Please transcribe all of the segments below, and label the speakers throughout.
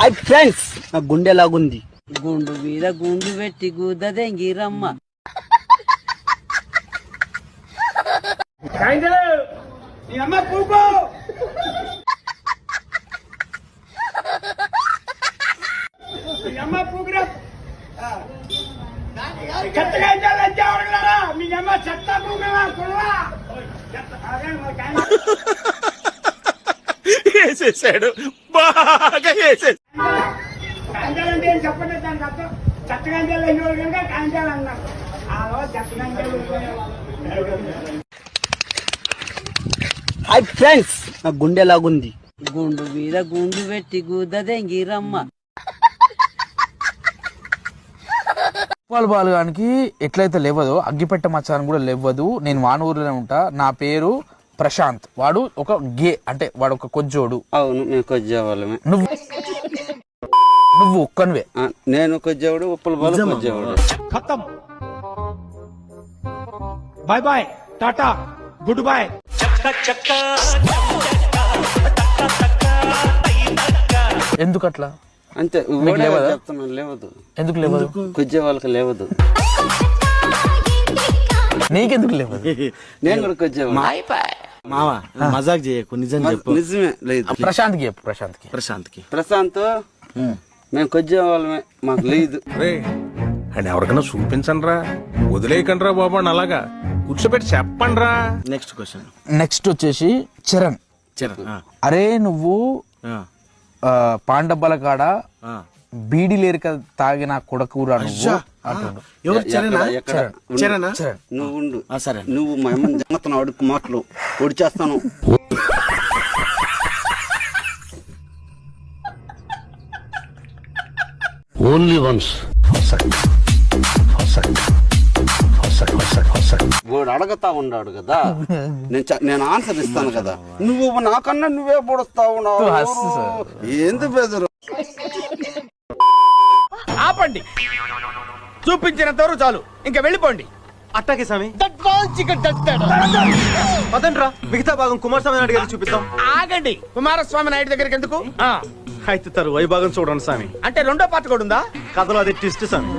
Speaker 1: Hi friends, నా గుండె లాగుంది.
Speaker 2: గుండు మీద గుండు పెట్టి గుద్దదెంగిరమ్మ.
Speaker 3: వేసేసాడు, బాగా వేసేసాడు.
Speaker 4: చెప్పండి, దానికి అర్థం చట్టగంజాలు అయిన కనుక కాంజాలు అన్నారు.
Speaker 1: హాయ్ ఫ్రెండ్స్, నా గుండె లాగుంది.
Speaker 2: గుండు మీద గుండు పెట్టి గుద్దదెంగిరమ్మ.
Speaker 5: బాలుగానికి ఎట్లయితే లేవదో అగ్గిపెట్ట మచ్చాన్ని కూడా లేవదు. నేను వానూరులోనే ఉంటా. నా పేరు ప్రశాంత్. వాడు ఒక గే, అంటే వాడు ఒక కొజ్జోడు.
Speaker 2: అవును, మేము కొజ్జేవాళ్ళమే.
Speaker 5: నువ్వు ఒక్కనివే.
Speaker 2: నేను కొజ్జేవాడు, ఉప్పల బాలు కొజ్జేవాడు.
Speaker 3: ఖతం. Bye bye, tata, good bye.
Speaker 5: ఎందుకట్లా?
Speaker 2: అంతే, చెప్తున్నాను, లేవదు.
Speaker 5: ఎందుకు లేవదు?
Speaker 2: కొజ్జే వాళ్ళకి లేవదు.
Speaker 5: నీకెందుకు లేవదు?
Speaker 2: నేను కూడా కొజ్జేవాడు.
Speaker 1: మావా మజాక్ చేయకు, నిజం చెప్పు.
Speaker 2: నిజమే. లేదు,
Speaker 5: ప్రశాంత్కి చెప్పు.
Speaker 2: ప్రశాంత్ మేము కొజ్జే వాళ్ళమే, మాకు లేదు.
Speaker 3: అండ్ ఎవరికైనా చూపించండి రా, వదిలేయకండి రా బాబు. అలాగా కూర్చోబెట్టి చెప్పండి రా.
Speaker 1: Next question.
Speaker 5: నెక్స్ట్ వచ్చేసి చరణ్. అరే నువ్వు పాండబ్బల కాడ బీడి లేరిక తాగిన కొడకూరా నువ్వు.
Speaker 2: నువ్వు ఉండు. సరే, నువ్వు మా అమ్మని జంగతున్నావు, అడుగు మాటలు ఒడిచేస్తాను.
Speaker 6: Only once.
Speaker 2: వాడు అడగతా ఉన్నాడు కదా, నేను ఆన్సర్ ఇస్తాను కదా. నువ్వు నాకన్నా నువ్వే పొడుస్తావు. ఏంది బెదరు?
Speaker 3: ఆపండి, చూపించినంతవరకు చాలు, ఇంకా వెళ్ళిపోండి.
Speaker 7: అట్టాకే స్వామి. పదండ్రా, మిగతా భాగం కుమారస్వామి నాయుడు గారికి చూపిద్దాం.
Speaker 3: ఆగండి, కుమారస్వామి నాయుడు దగ్గరికి ఎందుకు?
Speaker 7: అయితే తరువాయి భాగం చూడండి స్వామి.
Speaker 3: అంటే రెండో పార్ట్ కూడా ఉందా?
Speaker 7: కథలో అది ట్విస్ట్ స్వామి.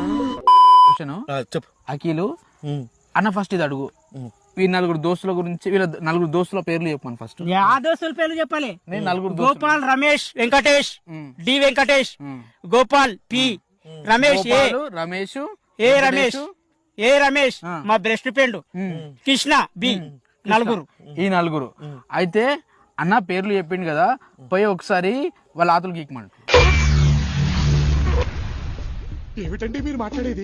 Speaker 5: చెప్పు. అఖిలు అన్న ఫస్ట్ ఇది అడుగు. ఈ నలుగురు దోస్తుల గురించి, వీళ్ళ నలుగురు దోస్తుల పేర్లు చెప్పాను ఫస్ట్.
Speaker 4: ఆ దోస్తుల పేర్లు చెప్పాలి.
Speaker 5: నేను నలుగురు
Speaker 4: గోపాల్, రమేష్, వెంకటేష్, డి వెంకటేష్, గోపాల్, పి రమేష్, ఏ రమేష్ మా బెస్ట్ ఫ్రెండ్, కృష్ణ, బి. నలుగురు.
Speaker 5: ఈ నలుగురు అయితే అన్న పేర్లు చెప్పిండు కదా, పోయి ఒకసారి వాళ్ళ ఆతులు గీకమంట.
Speaker 3: ఏమిటండి మీరు మాట్లాడేది?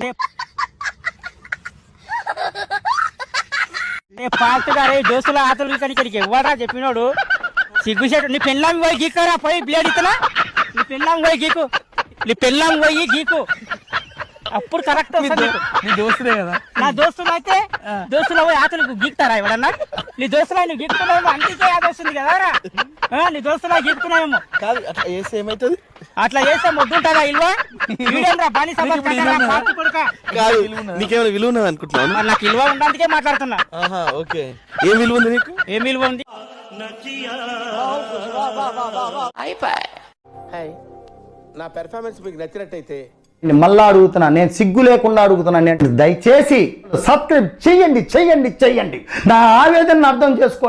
Speaker 4: దోస్తుల ఆతలు ఇక్కడికి ఇవ్వడా చెప్పినోడు. సిగ్గుసేటు. నీ పెళ్ళాం పోయి గీకరా, పోయి బ్లేడ్ ఇతలా. నీ పెళ్ళాం పోయి గీకు, నీ పెళ్ళాం పోయి గీకు, అప్పుడు కరెక్ట్.
Speaker 5: నీ దోస్తులే కదా.
Speaker 4: నా దోస్తులు అయితే దోస్తులు పోయి ఆతలకు గీకుతారా ఎవడన్నా? నీ దోస్తులు నువ్వు గీకుతున్నావేమో, అందుకే యాద వస్తుంది కదా. నీ దోస్తులా గీకుతున్నావేమో.
Speaker 1: కాదు, అట్లా చేస్తే ఏమైతుంది?
Speaker 4: అట్లా చేస్తే మొద్దుంటారా ఇల్వా? బాని
Speaker 1: నీకేమైనా విలువ ఉన్నది అనుకుంటున్నాను.
Speaker 4: నాకు ఇల్వ ఉన్నందుకే మాట్లాడుతున్నా.
Speaker 1: ఓకే, ఏం విలువ ఉంది నీకు?
Speaker 4: ఏం విలువ ఉంది?
Speaker 1: నా పెర్ఫార్మెన్స్ మీకు నచ్చినట్టయితే మళ్ళా అడుగుతున్నా, నేను సిగ్గు లేకుండా అడుగుతున్నా, నేను దయచేసి సబ్స్క్రైబ్ చెయ్యండి. నా ఆవేదనను అర్థం చేసుకో.